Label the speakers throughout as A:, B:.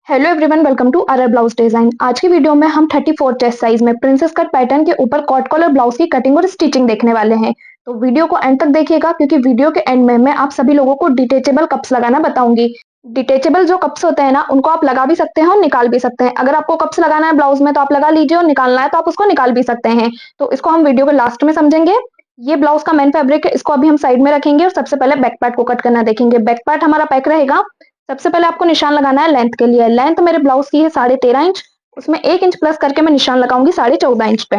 A: Hello everyone, welcome to our blouse design. आज की video में हम 34 चेस्ट साइज में प्रिंसेस कट पैटर्न के ऊपर कॉट कॉलर ब्लाउज की कटिंग और स्टिचिंग देखने वाले हैं। तो वीडियो को एंड तक देखिएगा क्योंकि वीडियो के एंड में मैं आप सभी लोगों को डिटेचेबल कप्स लगाना बताऊंगी। डिटेचेबल जो कप्स होते हैं ना, उनको आप लगा भी सकते हैं और निकाल भी सकते हैं। अगर आपको कप्स लगाना है ब्लाउज में तो आप लगा लीजिए, और निकालना है तो आप उसको निकाल भी सकते हैं। तो इसको हम वीडियो के लास्ट में समझेंगे। ये ब्लाउज का मेन फैब्रिक है, इसको अभी हम साइड में रखेंगे और सबसे पहले बैक पार्ट को कट करना देखेंगे। बैक पार्ट हमारा पैक रहेगा। सबसे पहले आपको निशान लगाना है लेंथ के लिए। लेंथ मेरे ब्लाउज की है 13.5 इंच। उसमें 1 इंच प्लस करके मैं निशान लगाऊंगी 14.5 इंच पे।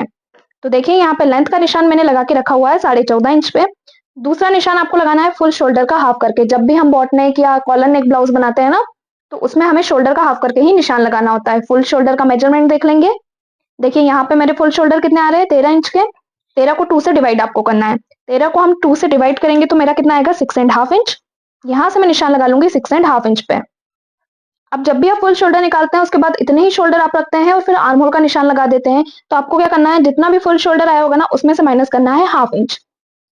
A: तो देखिए यहाँ पे लेंथ का निशान मैंने लगा के रखा हुआ है 14.5 इंच पे। दूसरा निशान आपको लगाना है फुल शोल्डर का हाफ करके। जब भी हम बॉट नेक या कॉलर नेक ब्लाउज बनाते हैं ना, तो उसमें हमें शोल्डर का हाफ करके ही निशान लगाना होता है। फुल शोल्डर का मेजरमेंट देख लेंगे। देखिए यहाँ पे मेरे फुल शोल्डर कितने आ रहे हैं, 13 इंच के। 13 को 2 से डिवाइड आपको करना है। 13 को हम 2 से डिवाइड करेंगे तो मेरा कितना आएगा, 6.5 इंच। यहाँ से मैं निशान लगा लूंगी 6.5 इंच पे। अब जब भी आप फुल शोल्डर निकालते हैं उसके बाद इतने ही शोल्डर आप रखते हैं और फिर आर्म होल का निशान लगा देते हैं। तो आपको क्या करना है, जितना भी फुल शोल्डर आया होगा ना, उसमें से माइनस करना है 1/2 इंच।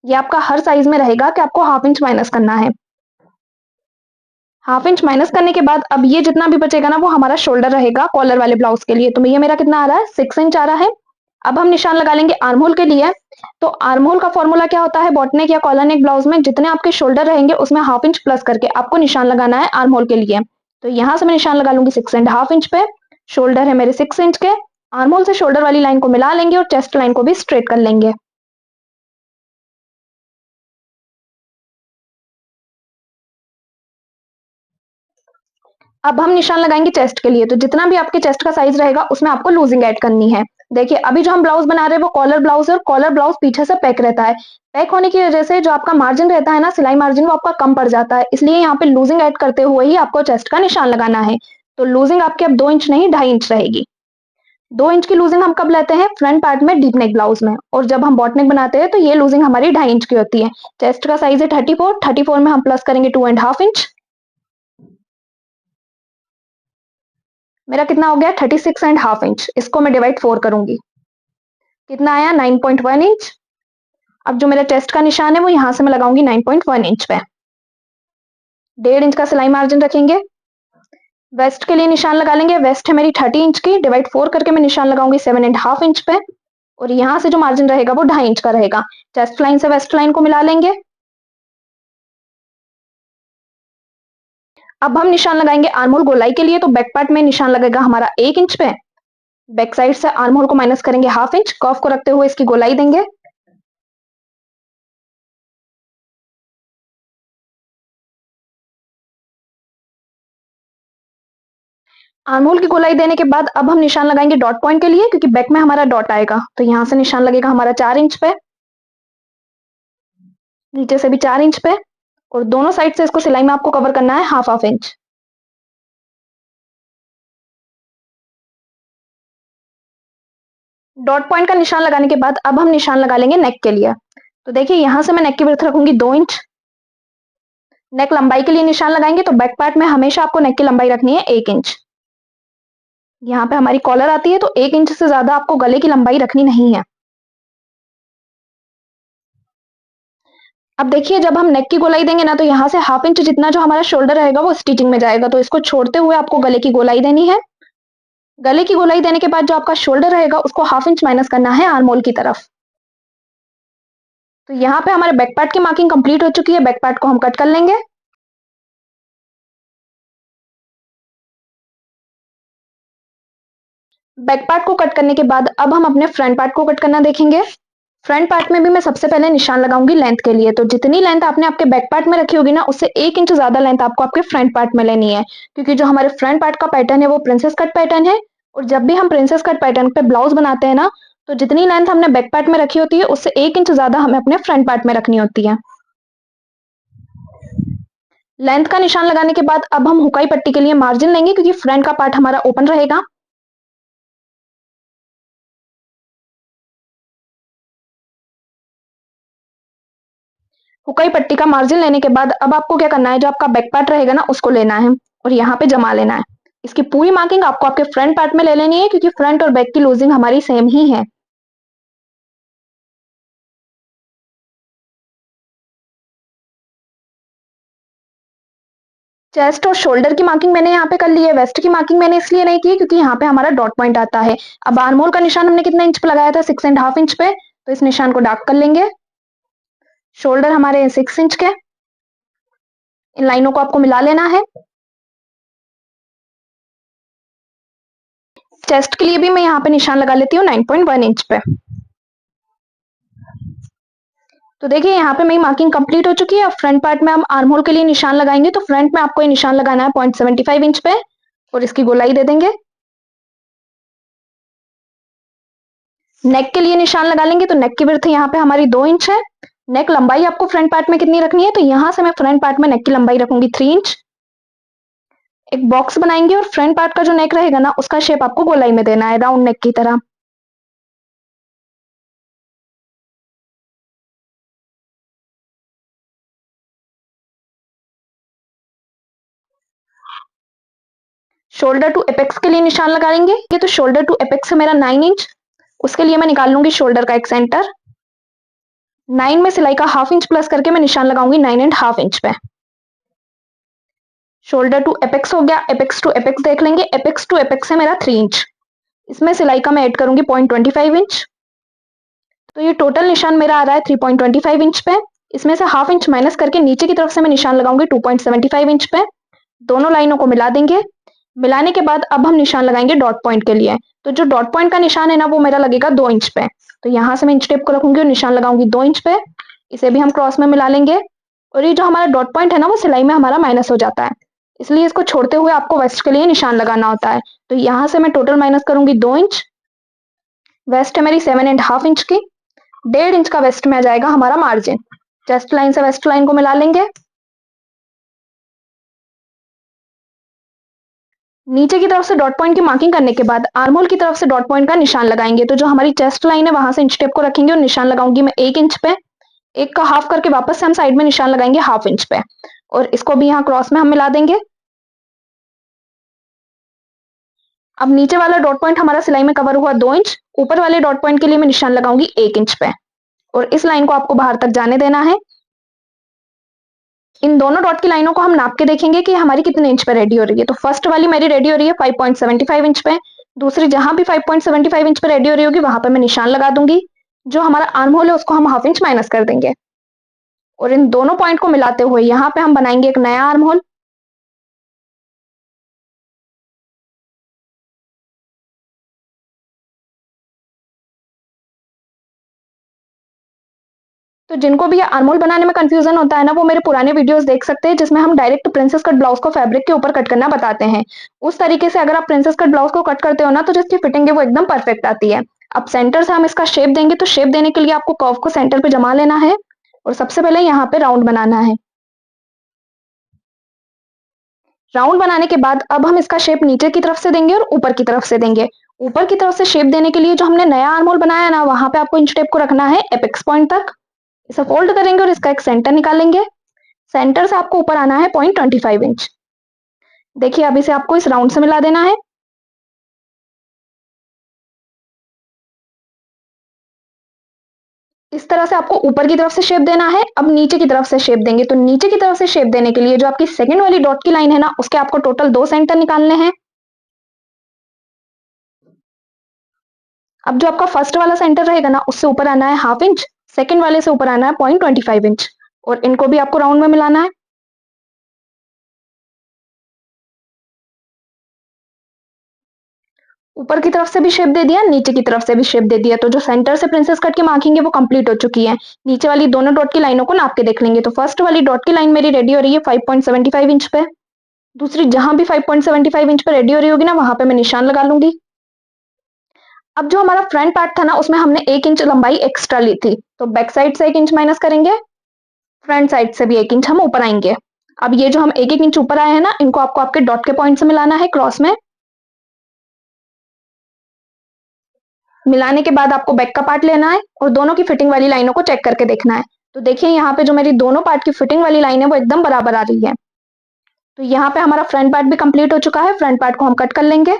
A: ये आपका हर साइज में रहेगा कि आपको 1/2 इंच माइनस करना है। 1/2 इंच माइनस करने के बाद अब ये जितना भी बचेगा ना, वो हमारा शोल्डर रहेगा कॉलर वाले ब्लाउज के लिए। तो ये मेरा कितना आ रहा है, 6 इंच आ रहा है। अब हम निशान लगा लेंगे आर्म होल के लिए। तो आर्म होल का फॉर्मूला क्या होता है, बॉटनेक या कॉलर नेक ब्लाउज में जितने आपके शोल्डर रहेंगे उसमें 1/2 इंच प्लस करके आपको निशान लगाना है आर्म होल के लिए। तो यहां से मैं निशान लगा लूंगी 6.5 इंच पे। शोल्डर है मेरे 6 इंच के। आर्म होल से शोल्डर वाली लाइन को मिला लेंगे और चेस्ट लाइन को भी स्ट्रेट कर लेंगे। अब हम निशान लगाएंगे चेस्ट के लिए। तो जितना भी आपके चेस्ट का साइज रहेगा उसमें आपको लूजिंग ऐड करनी है। देखिए अभी जो हम ब्लाउज बना रहे हैं वो कॉलर ब्लाउज है, और कॉलर ब्लाउज पीछे से पैक रहता है। पैक होने की वजह से जो आपका मार्जिन रहता है ना, सिलाई मार्जिन, वो आपका कम पड़ जाता है। इसलिए यहाँ पे लूजिंग ऐड करते हुए ही आपको चेस्ट का निशान लगाना है। तो लूजिंग आपके अब 2 इंच नहीं, 2.5 इंच रहेगी। 2 इंच की लूजिंग हम कब लेते हैं, फ्रंट पार्ट में डीप नेक ब्लाउज में। और जब हम बॉट नेक बनाते हैं तो ये लूजिंग हमारी 2.5 इंच की होती है। चेस्ट का साइज है 34 में हम प्लस करेंगे 2.5 इंच। मेरा कितना हो गया, 36.5 इंच। इसको मैं डिवाइड 4 करूंगी, कितना आया, 9.1 इंच। अब जो मेरा चेस्ट का निशान है वो यहां से मैं लगाऊंगी 9.1 इंच पे। 1.5 इंच का सिलाई मार्जिन रखेंगे। वेस्ट के लिए निशान लगा लेंगे। वेस्ट है मेरी 30 इंच की, डिवाइड 4 करके मैं निशान लगाऊंगी 7.5 इंच पे। और यहाँ से जो मार्जिन रहेगा वो 2.5 इंच का रहेगा। चेस्ट लाइन से वेस्ट लाइन को मिला लेंगे। अब हम निशान लगाएंगे आर्म होल गोलाई के लिए। तो बैक पार्ट में निशान लगेगा हमारा 1 इंच पे। बैक साइड से आर्म होल को माइनस करेंगे 1/2 इंच। कर्व को रखते हुए इसकी गोलाई देंगे। आर्म होल की गोलाई देने के बाद अब हम निशान लगाएंगे डॉट पॉइंट के लिए, क्योंकि बैक में हमारा डॉट आएगा। तो यहां से निशान लगेगा हमारा 4 इंच पे। नीचे से भी 4 इंच पे। और दोनों साइड से इसको सिलाई में आपको कवर करना है half half inch. Dot point का निशान लगाने के बाद अब हम निशान लगा लेंगे नेक के लिए। तो देखिए यहां से मैं नेक की विड्थ रखूंगी 2 इंच। नेक लंबाई के लिए निशान लगाएंगे तो बैक पार्ट में हमेशा आपको नेक की लंबाई रखनी है 1 इंच। यहाँ पे हमारी कॉलर आती है तो 1 इंच से ज्यादा आपको गले की लंबाई रखनी नहीं है। अब देखिए जब हम नेक की गोलाई देंगे ना, तो यहाँ से 1/2 इंच जितना जो हमारा शोल्डर रहेगा वो स्टिचिंग में जाएगा। तो इसको छोड़ते हुए आपको गले की गोलाई देनी है। गले की गोलाई देने के बाद जो आपका शोल्डर रहेगा उसको 1/2 इंच माइनस करना है आर्म होल की तरफ। तो यहाँ पे हमारे बैक पार्ट की मार्किंग कंप्लीट हो चुकी है। बैक पार्ट को हम कट कर लेंगे। बैक पार्ट को कट करने के बाद अब हम अपने फ्रंट पार्ट को कट करना देखेंगे। फ्रंट पार्ट में भी मैं सबसे पहले निशान लगाऊंगी लेंथ के लिए। तो जितनी लेंथ आपने आपके बैक पार्ट में रखी होगी ना, उससे 1 इंच ज्यादा लेंथ आपको आपके फ्रंट पार्ट में लेनी है। क्योंकि जो हमारे फ्रंट पार्ट का पैटर्न है वो प्रिंसेस कट पैटर्न है। और जब भी हम प्रिंसेस कट पैटर्न पे ब्लाउज बनाते हैं ना, तो जितनी लेंथ हमने बैक पार्ट में रखी होती है उससे 1 इंच ज्यादा हमें अपने फ्रंट पार्ट में रखनी होती है। लेंथ का निशान लगाने के बाद अब हम हुकाई पट्टी के लिए मार्जिन लेंगे, क्योंकि फ्रंट का पार्ट हमारा ओपन रहेगा। हुकाई पट्टी का मार्जिन लेने के बाद अब आपको क्या करना है, जो आपका बैक पार्ट रहेगा ना उसको लेना है और यहाँ पे जमा लेना है। इसकी पूरी मार्किंग आपको आपके फ्रंट पार्ट में ले लेनी है, क्योंकि फ्रंट और बैक की लूजिंग हमारी सेम ही है। चेस्ट और शोल्डर की मार्किंग मैंने यहाँ पे कर ली है। वेस्ट की मार्किंग मैंने इसलिए नहीं की क्योंकि यहाँ पे हमारा डॉट पॉइंट आता है। अब आर्म होल का निशान हमने कितना इंच पे लगाया था, 6.5 इंच पे, तो इस निशान को डार्क कर लेंगे। शोल्डर हमारे 6 इंच के, इन लाइनों को आपको मिला लेना है। चेस्ट के लिए भी मैं यहाँ पे निशान लगा लेती हूँ 9.1 इंच पे। तो देखिए यहाँ पे मेरी मार्किंग कंप्लीट हो चुकी है। अब फ्रंट पार्ट में हम आर्म होल के लिए निशान लगाएंगे, तो फ्रंट में आपको ये निशान लगाना है 0.75 इंच पे और इसकी गोलाई दे देंगे। नेक के लिए निशान लगा लेंगे, तो नेक की विड्थ यहाँ पे हमारी 2 इंच है। नेक लंबाई आपको फ्रंट पार्ट में कितनी रखनी है, तो यहाँ से मैं फ्रंट पार्ट में नेक की लंबाई रखूंगी 3 इंच। एक बॉक्स बनाएंगे और फ्रंट पार्ट का जो नेक रहेगा ना, उसका शेप आपको गोलाई में देना है, राउंड नेक की तरह। शोल्डर टू एपेक्स के लिए निशान लगाएंगे, ये तो शोल्डर टू एपेक्स है मेरा 9 इंच। उसके लिए मैं निकाल लूंगी शोल्डर का एक सेंटर। 9 में सिलाई का हाफ इंच प्लस करके मैं निशान लगाऊंगी 9.5 इंच पे। शोल्डर टू एपेक्स हो गया। एपेक्स टू एपेक्स देख लेंगे। एपेक्स टू एपेक्स है मेरा 3 इंच। इसमें सिलाई का मैं ऐड करूंगी 0.25 इंच। तो ये टोटल निशान मेरा आ रहा है 3.25 इंच पे। इसमें से हाफ इंच माइनस करके नीचे की तरफ से मैं निशान लगाऊंगी 2.75 इंच पे। दोनों लाइनों को मिला देंगे। मिलाने के बाद अब हम निशान लगाएंगे डॉट पॉइंट के लिए। तो जो डॉट पॉइंट का निशान है ना, वो मेरा लगेगा 2 इंच पे। तो यहाँ से मैं इंच टेप को रखूंगी और निशान लगाऊंगी 2 इंच पे। इसे भी हम क्रॉस में मिला लेंगे। और ये जो हमारा डॉट पॉइंट है ना, वो सिलाई में हमारा माइनस हो जाता है, इसलिए इसको छोड़ते हुए आपको वेस्ट के लिए निशान लगाना होता है। तो यहाँ से मैं टोटल माइनस करूंगी 2 इंच। वेस्ट है मेरी 7.5 इंच की। 1.5 इंच का वेस्ट में आ जाएगा हमारा मार्जिन। चेस्ट लाइन से वेस्ट लाइन को मिला लेंगे। नीचे की तरफ से डॉट पॉइंट की मार्किंग करने के बाद आर्म होल की तरफ से डॉट पॉइंट का निशान लगाएंगे। तो जो हमारी चेस्ट लाइन है, वहां से इंच टेप को रखेंगे और निशान लगाऊंगी मैं 1 इंच पे। एक का हाफ करके वापस से हम साइड में निशान लगाएंगे हाफ इंच पे, और इसको भी यहाँ क्रॉस में हम मिला देंगे। अब नीचे वाला डॉट पॉइंट हमारा सिलाई में कवर हुआ 2 इंच। ऊपर वाले डॉट पॉइंट के लिए मैं निशान लगाऊंगी 1 इंच पे, और इस लाइन को आपको बाहर तक जाने देना है। इन दोनों डॉट की लाइनों को हम नाप के देखेंगे कि हमारी कितने इंच पे रेडी हो रही है। तो फर्स्ट वाली मेरी रेडी हो रही है 5.75 इंच पे। दूसरी जहां भी 5.75 इंच पे रेडी हो रही होगी, वहां पे मैं निशान लगा दूंगी। जो हमारा आर्म होल है, उसको हम हाफ इंच माइनस कर देंगे, और इन दोनों पॉइंट को मिलाते हुए यहाँ पे हम बनाएंगे एक नया आर्म होल। तो जिनको भी आर्म होल बनाने में कंफ्यूजन होता है ना, वो मेरे पुराने वीडियोस देख सकते हैं, जिसमें हम डायरेक्ट प्रिंसेस कट ब्लाउज को फैब्रिक के ऊपर कट करना बताते हैं। उस तरीके से अगर आप प्रिंसेस कट ब्लाउज को कट करते हो ना, तो जिसकी फिटिंग है वो एकदम परफेक्ट आती है। अब सेंटर से हम इसका शेप देंगे, तो शेप देने के लिए आपको कर्व को सेंटर पे जमा लेना है, और सबसे पहले यहाँ पे राउंड बनाना है। राउंड बनाने के बाद अब हम इसका शेप नीचे की तरफ से देंगे और ऊपर की तरफ से देंगे। ऊपर की तरफ से शेप देने के लिए जो हमने नया आर्म होल बनाया है ना, वहां पे आपको इंच टेप को रखना है एपेक्स पॉइंट तक। इसे फोल्ड करेंगे और इसका एक सेंटर निकालेंगे। सेंटर से आपको ऊपर आना है 0.25 इंच। देखिए अब इसे आपको इस राउंड से मिला देना है। इस तरह से आपको ऊपर की तरफ से शेप देना है। अब नीचे की तरफ से शेप देंगे, तो नीचे की तरफ से शेप देने के लिए जो आपकी सेकंड वाली डॉट की लाइन है ना, उसके आपको टोटल 2 सेंटर निकालने हैं। अब जो आपका फर्स्ट वाला सेंटर रहेगा ना, उससे ऊपर आना है हाफ इंच। सेकंड वाले से ऊपर आना है 0.25 इंच, और इनको भी आपको राउंड में मिलाना है। ऊपर की तरफ से भी शेप दे दिया, नीचे की तरफ से भी शेप दे दिया। तो जो सेंटर से प्रिंसेस कट की मार्किंग है, वो कंप्लीट हो चुकी है। नीचे वाली दोनों डॉट की लाइनों को नाप के देख लेंगे। तो फर्स्ट वाली डॉट की लाइन मेरी रेडी हो रही है 5.75 इंच पे। दूसरी जहां भी 5.75 इंच पे रेडी हो रही होगी ना, वहां पे मैं निशान लगा लूंगी। अब जो हमारा फ्रंट पार्ट था ना, उसमें हमने 1 इंच लंबाई एक्स्ट्रा ली थी, तो बैक साइड से 1 इंच माइनस करेंगे। फ्रंट साइड से भी 1 इंच हम ऊपर आएंगे। अब ये जो हम 1-1 इंच ऊपर आए हैं ना, इनको आपको आपके डॉट के पॉइंट से मिलाना है क्रॉस में। मिलाने के बाद आपको बैक का पार्ट लेना है और दोनों की फिटिंग वाली लाइनों को चेक करके देखना है। तो देखिए यहाँ पे जो मेरी दोनों पार्ट की फिटिंग वाली लाइन है, वो एकदम बराबर आ रही है। तो यहाँ पे हमारा फ्रंट पार्ट भी कंप्लीट हो चुका है। फ्रंट पार्ट को हम कट कर लेंगे।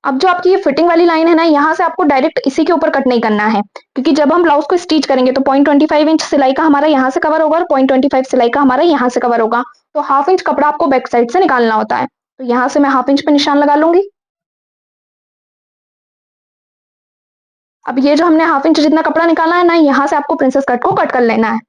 A: अब जो आपकी ये फिटिंग वाली लाइन है ना, यहाँ से आपको डायरेक्ट इसी के ऊपर कट नहीं करना है, क्योंकि जब हम ब्लाउज को स्टिच करेंगे तो 0.25 इंच सिलाई का हमारा यहाँ से कवर होगा और 0.25 सिलाई का हमारा यहाँ से कवर होगा। तो हाफ इंच कपड़ा आपको बैक साइड से निकालना होता है। तो यहाँ से मैं हाफ इंच पे निशान लगा लूंगी। अब ये जो हमने हाफ इंच जितना कपड़ा निकाला है ना, यहाँ से आपको प्रिंसेस कट को कट कर लेना है।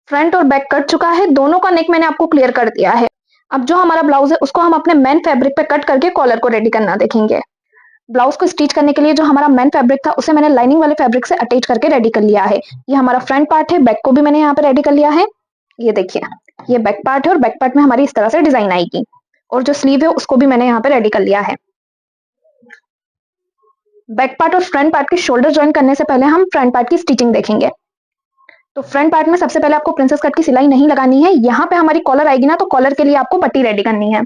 A: फ्रंट और बैक कट चुका है, दोनों का नेक मैंने आपको क्लियर कर दिया है। अब जो हमारा ब्लाउज है उसको हम अपने मेन फैब्रिक पे कट करके कॉलर को रेडी करना देखेंगे। ब्लाउज को स्टिच करने के लिए जो हमारा मेन फैब्रिक था उसे मैंने लाइनिंग वाले फैब्रिक से अटैच करके रेडी कर लिया है। ये हमारा फ्रंट पार्ट है, बैक को भी मैंने यहाँ पे रेडी कर लिया है। ये देखिए, ये बैक पार्ट है और बैक पार्ट में हमारी इस तरह से डिजाइन आएगी। और जो स्लीव है उसको भी मैंने यहाँ पे रेडी कर लिया है। बैक पार्ट और फ्रंट पार्ट के शोल्डर ज्वाइन करने से पहले हम फ्रंट पार्ट की स्टिचिंग देखेंगे। तो फ्रंट पार्ट में सबसे पहले आपको प्रिंसेस कट की सिलाई नहीं लगानी है। यहाँ पे हमारी कॉलर आएगी ना, तो कॉलर के लिए आपको पट्टी रेडी करनी है।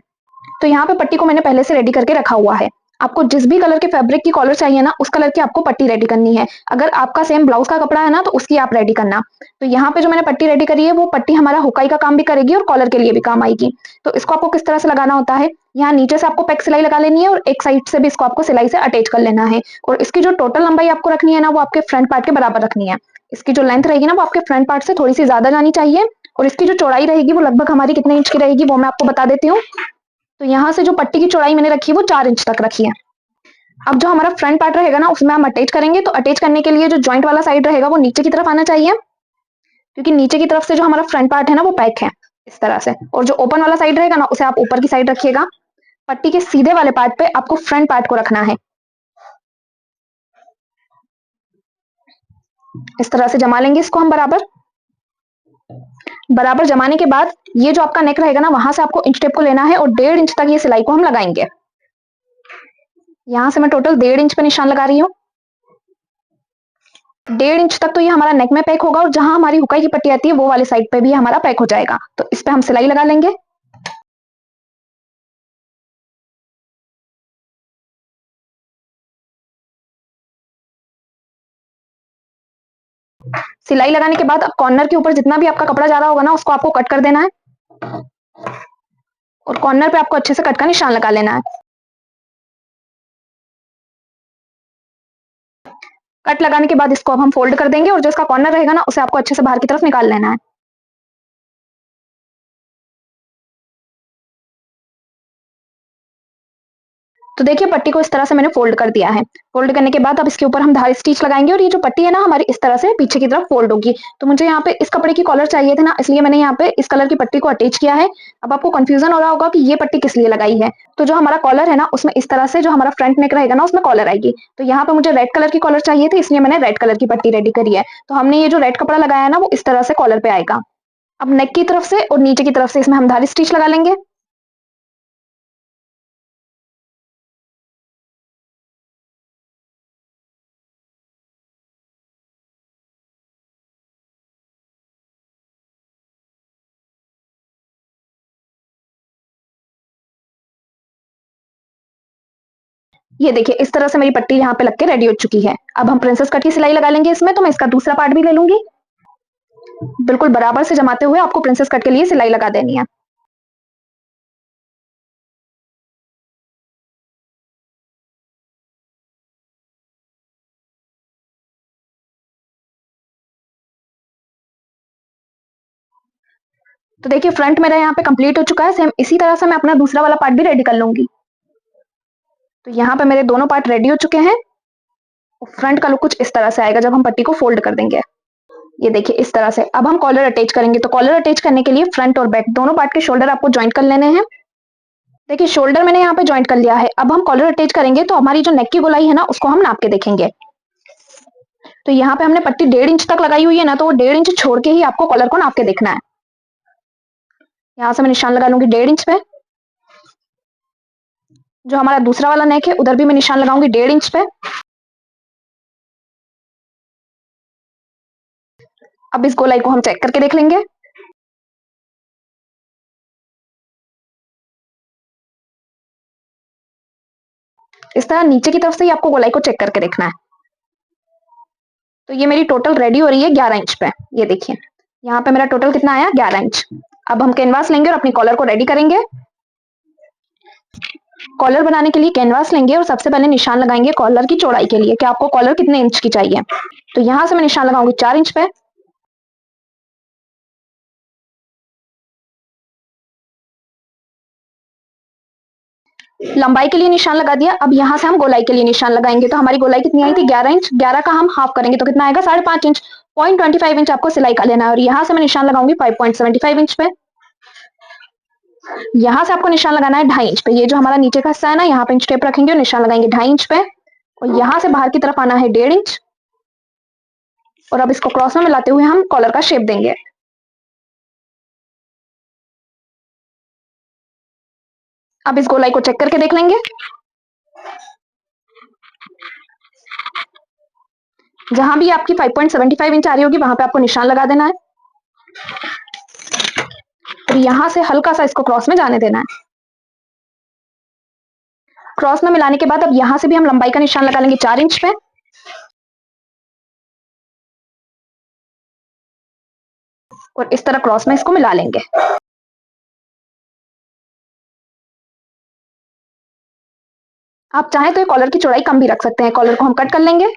A: तो यहाँ पे पट्टी को मैंने पहले से रेडी करके रखा हुआ है। आपको जिस भी कलर के फैब्रिक की कॉलर चाहिए ना, उस कलर की आपको पट्टी रेडी करनी है। अगर आपका सेम ब्लाउज का कपड़ा है ना, तो उसकी आप रेडी करना। तो यहाँ पे जो मैंने पट्टी रेडी करी है, वो पट्टी हमारा हुकाई का काम भी करेगी और कॉलर के लिए भी काम आएगी। तो इसको आपको किस तरह से लगाना होता है, यहाँ नीचे से आपको पैक सिलाई लगा लेनी है और एक साइड से भी इसको आपको सिलाई से अटैच कर लेना है। और इसकी जो टोटल लंबाई आपको रखनी है ना, वो आपके फ्रंट पार्ट के बराबर रखनी है। इसकी जो लेंथ रहेगी ना, वो आपके फ्रंट पार्ट से थोड़ी सी ज्यादा जानी चाहिए। और इसकी जो चौड़ाई रहेगी वो लगभग हमारी कितने इंच की रहेगी, वो मैं आपको बता देती हूँ। तो यहाँ से जो पट्टी की चौड़ाई मैंने रखी है वो 4 इंच तक रखी है। अब जो हमारा फ्रंट पार्ट रहेगा ना, उसमें हम अटैच करेंगे। तो अटैच करने के लिए जो जॉइंट वाला साइड रहेगा वो नीचे की तरफ आना चाहिए, क्योंकि नीचे की तरफ से जो हमारा फ्रंट पार्ट है ना, वो पैक है इस तरह से। और जो ओपन वाला साइड रहेगा ना, उसे आप ऊपर की साइड रखिएगा। पट्टी के सीधे वाले पार्ट पे आपको फ्रंट पार्ट को रखना है। इस तरह से जमा लेंगे इसको हम बराबर। बराबर जमाने के बाद ये जो आपका नेक रहेगा ना, वहां से आपको इंच टेप को लेना है और 1.5 इंच तक ये सिलाई को हम लगाएंगे। यहाँ से मैं टोटल 1.5 इंच पे निशान लगा रही हूँ। 1.5 इंच तक तो ये हमारा नेक में पैक होगा और जहां हमारी हुकाई की पट्टी आती है वो वाली साइड पे भी हमारा पैक हो जाएगा। तो इस पे हम सिलाई लगा लेंगे। सिलाई लगाने के बाद अब कॉर्नर के ऊपर जितना भी आपका कपड़ा जा रहा होगा ना, उसको आपको कट कर देना है और कॉर्नर पे आपको अच्छे से कट का निशान लगा लेना है। कट लगाने के बाद इसको अब हम फोल्ड कर देंगे और जो इसका कॉर्नर रहेगा ना, उसे आपको अच्छे से बाहर की तरफ निकाल लेना है। तो देखिए, पट्टी को इस तरह से मैंने फोल्ड कर दिया है। फोल्ड करने के बाद अब इसके ऊपर हम धारी स्टिच लगाएंगे और ये जो पट्टी है ना हमारी, इस तरह से पीछे की तरफ फोल्ड होगी। तो मुझे यहाँ पे इस कपड़े की कॉलर चाहिए थे ना, इसलिए मैंने यहाँ पे इस कलर की पट्टी को अटैच किया है। अब आपको कंफ्यूजन हो रहा होगा कि ये पट्टी किस लिए लगाई है। तो जो हमारा कॉलर है ना, उसमें इस तरह से जो हमारा फ्रंट नेक रहेगा ना, उसमें कॉलर आएगी। तो यहाँ पे मुझे रेड कलर की कॉलर चाहिए थी, इसलिए मैंने रेड कलर की पट्टी रेडी करी है। तो हमने ये जो रेड कपड़ा लगाया है ना, वो इस तरह से कॉलर पे आएगा। अब नेक की तरफ से और नीचे की तरफ से इसमें हम धारी स्टिच लगा लेंगे। ये देखिए, इस तरह से मेरी पट्टी यहाँ पे लग के रेडी हो चुकी है। अब हम प्रिंसेस कट की सिलाई लगा लेंगे इसमें। तो मैं इसका दूसरा पार्ट भी ले लूंगी। बिल्कुल बराबर से जमाते हुए आपको प्रिंसेस कट के लिए सिलाई लगा देनी है। तो देखिए, फ्रंट मेरा यहाँ पे कंप्लीट हो चुका है। सेम इसी तरह से मैं अपना दूसरा वाला पार्ट भी रेडी कर लूंगी। तो यहाँ पे मेरे दोनों पार्ट रेडी हो चुके हैं। फ्रंट का लुक कुछ इस तरह से आएगा जब हम पट्टी को फोल्ड कर देंगे। ये देखिए, इस तरह से। अब हम कॉलर अटैच करेंगे। तो कॉलर अटैच करने के लिए फ्रंट और बैक दोनों पार्ट के शोल्डर आपको ज्वाइंट कर लेने हैं। देखिए, शोल्डर मैंने यहाँ पे ज्वाइंट कर लिया है। अब हम कॉलर अटैच करेंगे तो हमारी जो नेक की गोलाई है ना, उसको हम नाप के देखेंगे। तो यहाँ पे हमने पट्टी 1.5 इंच तक लगाई हुई है ना, तो वो 1.5 इंच छोड़ के ही आपको कॉलर को नाप के देखना है। यहाँ से मैं निशान लगा लूंगी 1.5 इंच पे। जो हमारा दूसरा वाला नेक है, उधर भी मैं निशान लगाऊंगी 1.5 इंच पे। अब इस गोलाई को हम चेक करके देख लेंगे। इस तरह नीचे की तरफ से ही आपको गोलाई को चेक करके देखना है। तो ये मेरी टोटल रेडी हो रही है 11 इंच पे। ये देखिए, यहाँ पे मेरा टोटल कितना आया, 11 इंच। अब हम कैनवास लेंगे और अपनी कॉलर को रेडी करेंगे। कॉलर बनाने के लिए कैनवास लेंगे और सबसे पहले निशान लगाएंगे कॉलर की चौड़ाई के लिए कि आपको कॉलर कितने इंच की चाहिए। तो यहाँ से मैं निशान लगाऊंगी 4 इंच पे। लंबाई के लिए निशान लगा दिया। अब यहाँ से हम गोलाई के लिए निशान लगाएंगे। तो हमारी गोलाई कितनी आई थी, 11 इंच। 11 का हम हाफ करेंगे तो कितना आएगा, 5.5 इंच। 0.25 इंच आपको सिलाई का लेना है और यहाँ से मैं निशान लगाऊंगी 5.75 इंच पे। यहाँ से आपको निशान लगाना है 2.5 इंच पे। ये जो हमारा नीचे का हिस्सा है ना, यहाँ पे इंच टेप रखेंगे और निशान लगाएंगे 2.5 इंच पे। और यहाँ से बाहर की तरफ आना है 1.5 इंच। और अब इसको क्रॉस में मिलाते हुए हम कॉलर का शेप देंगे। अब इस गोलाई को चेक करके देख लेंगे। जहां भी आपकी 5.75 इंच आ रही होगी वहां पे आपको निशान लगा देना है और यहां से हल्का सा इसको क्रॉस में जाने देना है। क्रॉस में मिलाने के बाद अब यहां से भी हम लंबाई का निशान लगा लेंगे 4 इंच पे। और इस तरह क्रॉस में इसको मिला लेंगे। आप चाहें तो ये कॉलर की चौड़ाई कम भी रख सकते हैं। कॉलर को हम कट कर लेंगे।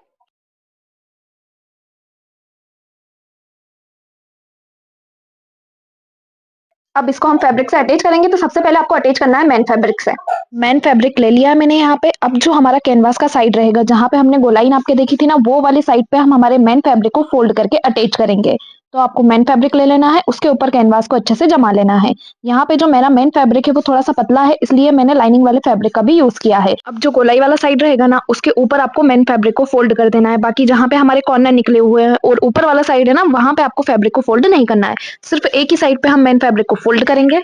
A: अब इसको हम फैब्रिक से अटैच करेंगे। तो सबसे पहले आपको अटैच करना है मेन फैब्रिक से। मेन फैब्रिक ले लिया है मैंने यहाँ पे। अब जो हमारा कैनवास का साइड रहेगा, जहाँ पे हमने गोलाई नाप के देखी थी ना, वो वाली साइड पे हम हमारे मेन फैब्रिक को फोल्ड करके अटैच करेंगे। तो आपको मेन फैब्रिक ले लेना है, उसके ऊपर कैनवास को अच्छे से जमा लेना है। यहाँ पे जो मेरा मेन फैब्रिक है वो थोड़ा सा पतला है, इसलिए मैंने लाइनिंग वाले फैब्रिक का भी यूज किया है। अब जो गोलाई वाला साइड रहेगा ना, उसके ऊपर आपको मेन फैब्रिक को फोल्ड कर देना है। बाकी जहाँ पे हमारे कॉर्नर निकले हुए हैं और ऊपर वाला साइड है ना, वहां पे आपको फैब्रिक को फोल्ड नहीं करना है। सिर्फ एक ही साइड पे हम मेन फैब्रिक को फोल्ड करेंगे।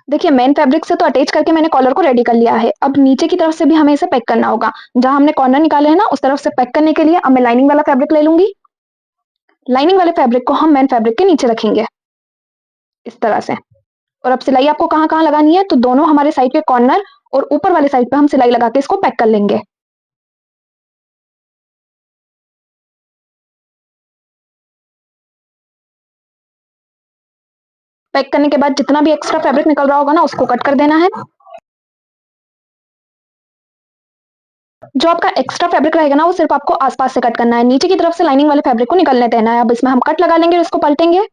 A: देखिए, मेन फैब्रिक से तो अटैच करके मैंने कॉलर को रेडी कर लिया है। अब नीचे की तरफ से भी हमें इसे पैक करना होगा। जहां हमने कॉर्नर निकाले हैं ना, उस तरफ से पैक करने के लिए अब मैं लाइनिंग वाला फैब्रिक ले लूंगी। लाइनिंग वाले फैब्रिक को हम मेन फैब्रिक के नीचे रखेंगे, इस तरह से। और अब सिलाई आपको कहाँ कहाँ लगानी है, तो दोनों हमारे साइड के कॉर्नर और ऊपर वाले साइड पे हम सिलाई लगा के इसको पैक कर लेंगे। पैक करने के बाद जितना भी एक्स्ट्रा फैब्रिक निकल रहा होगा ना, उसको कट कर देना है। जो आपका एक्स्ट्रा फैब्रिक रहेगा ना, वो सिर्फ आपको आसपास से कट करना है। नीचे की तरफ से लाइनिंग वाले फैब्रिक को निकलने देना है। अब इसमें हम कट लगा लेंगे और इसको पलटेंगे।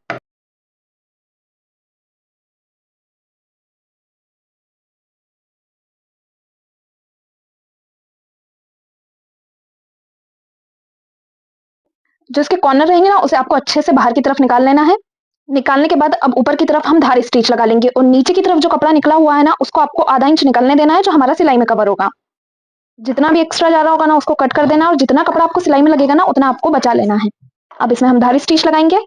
A: जो इसके कॉर्नर रहेंगे ना, उसे आपको अच्छे से बाहर की तरफ निकाल लेना है। निकालने के बाद अब ऊपर की तरफ हम धार स्टिच लगा लेंगे और नीचे की तरफ जो कपड़ा निकला हुआ है ना, उसको आपको आधा इंच निकलने देना है, जो हमारा सिलाई में कवर होगा। जितना भी एक्स्ट्रा जा रहा होगा ना, उसको कट कर देना और जितना कपड़ा आपको सिलाई में लगेगा ना, उतना आपको बचा लेना है। अब इसमें हम धारी स्टिच लगाएंगे।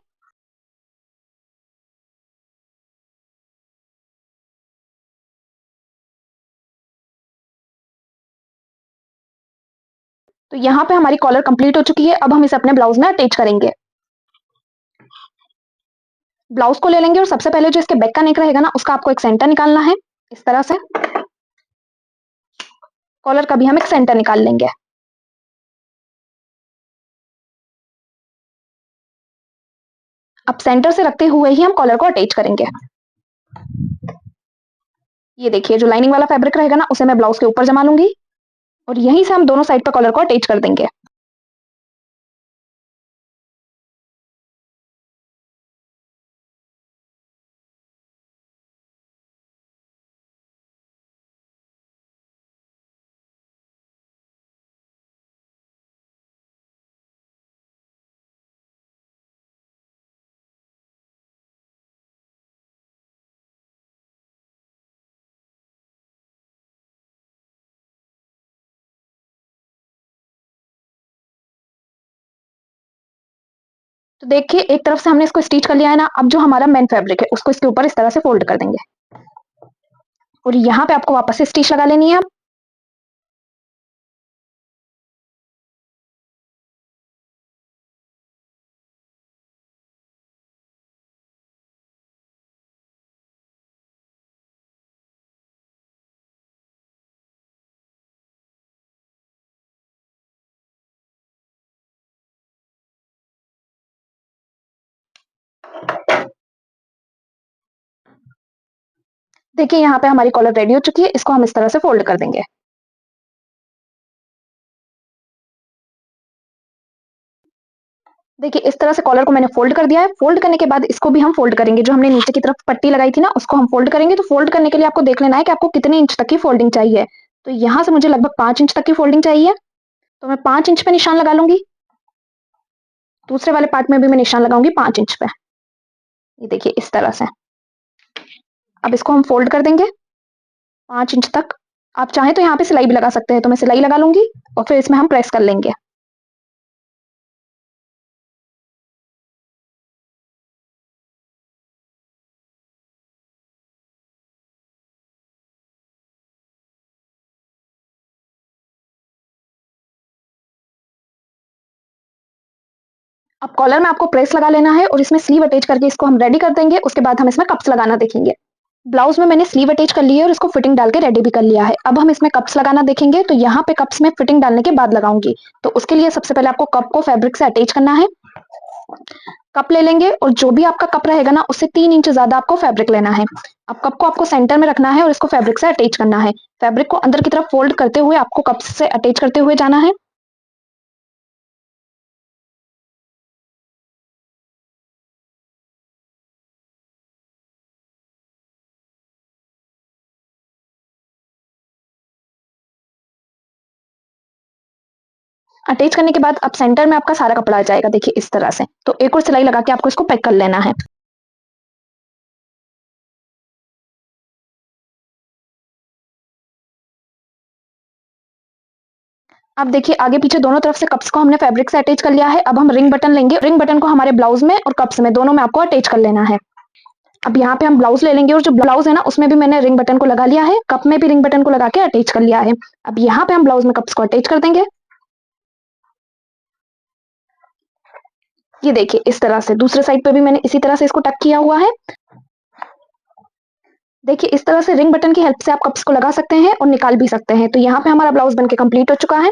A: तो यहाँ पे हमारी कॉलर कंप्लीट हो चुकी है। अब हम इसे अपने ब्लाउज में अटैच करेंगे। ब्लाउज को ले लेंगे और सबसे पहले जो इसके बैक का नेक रहेगा ना, उसका आपको एक सेंटर निकालना है, इस तरह से। कॉलर का भी हम एक सेंटर निकाल लेंगे। अब सेंटर से रखते हुए ही हम कॉलर को अटैच करेंगे। ये देखिए, जो लाइनिंग वाला फैब्रिक रहेगा ना, उसे मैं ब्लाउज के ऊपर जमा लूंगी और यहीं से हम दोनों साइड पर कॉलर को अटैच कर देंगे। तो देखिए, एक तरफ से हमने इसको स्टिच कर लिया है ना। अब जो हमारा मेन फैब्रिक है, उसको इसके ऊपर इस तरह से फोल्ड कर देंगे और यहाँ पे आपको वापस से स्टिच लगा लेनी है। देखिए यहाँ पे हमारी कॉलर रेडी हो चुकी है, इसको हम इस तरह से फोल्ड कर देंगे। देखिए इस तरह से कॉलर को मैंने फोल्ड कर दिया है। फोल्ड करने के बाद इसको भी हम फोल्ड करेंगे। जो हमने नीचे की तरफ पट्टी लगाई थी ना, उसको हम फोल्ड करेंगे। तो फोल्ड करने के लिए आपको देख लेना है कि आपको कितने इंच तक की फोल्डिंग चाहिए। तो यहाँ से मुझे लगभग 5 इंच तक की फोल्डिंग चाहिए, तो मैं 5 इंच पे निशान लगा लूंगी। दूसरे वाले पार्ट में भी मैं निशान लगाऊंगी 5 इंच पे। ये देखिए इस तरह से। अब इसको हम फोल्ड कर देंगे 5 इंच तक। आप चाहें तो यहाँ पे सिलाई भी लगा सकते हैं, तो मैं सिलाई लगा लूंगी और फिर इसमें हम प्रेस कर लेंगे। अब कॉलर में आपको प्रेस लगा लेना है और इसमें स्लीव अटैच करके इसको हम रेडी कर देंगे। उसके बाद हम इसमें कप्स लगाना देखेंगे। ब्लाउज में मैंने स्लीव अटैच कर ली है और इसको फिटिंग डाल के रेडी भी कर लिया है। अब हम इसमें कप्स लगाना देखेंगे। तो यहाँ पे कप्स में फिटिंग डालने के बाद लगाऊंगी। तो उसके लिए सबसे पहले आपको कप को फैब्रिक से अटैच करना है। कप ले लेंगे और जो भी आपका कप रहेगा ना, उससे 3 इंच ज्यादा आपको फैब्रिक लेना है। अब कप को आपको सेंटर में रखना है और इसको फैब्रिक से अटैच करना है। फैब्रिक को अंदर की तरफ फोल्ड करते हुए आपको कप से अटैच करते हुए जाना है। अटैच करने के बाद अब सेंटर में आपका सारा कपड़ा आ जाएगा, देखिए इस तरह से। तो एक और सिलाई लगा के आपको इसको पैक कर लेना है। अब देखिए आगे पीछे दोनों तरफ से कप्स को हमने फैब्रिक से अटैच कर लिया है। अब हम रिंग बटन लेंगे। रिंग बटन को हमारे ब्लाउज में और कप्स में दोनों में आपको अटैच कर लेना है। अब यहाँ पे हम ब्लाउज ले लेंगे और जो ब्लाउज है ना, उसमें भी मैंने रिंग बटन को लगा लिया है। कप में भी रिंग बटन को लगा के अटैच कर लिया है। अब यहाँ पे हम ब्लाउज में कप्स को अटैच कर देंगे। ये देखिए इस तरह से। दूसरे साइड पे भी मैंने इसी तरह से इसको टक किया हुआ है। देखिए इस तरह से रिंग बटन की हेल्प से आप कप्स को लगा सकते हैं और निकाल भी सकते हैं। तो यहाँ पे हमारा ब्लाउज बनके कंप्लीट हो चुका है।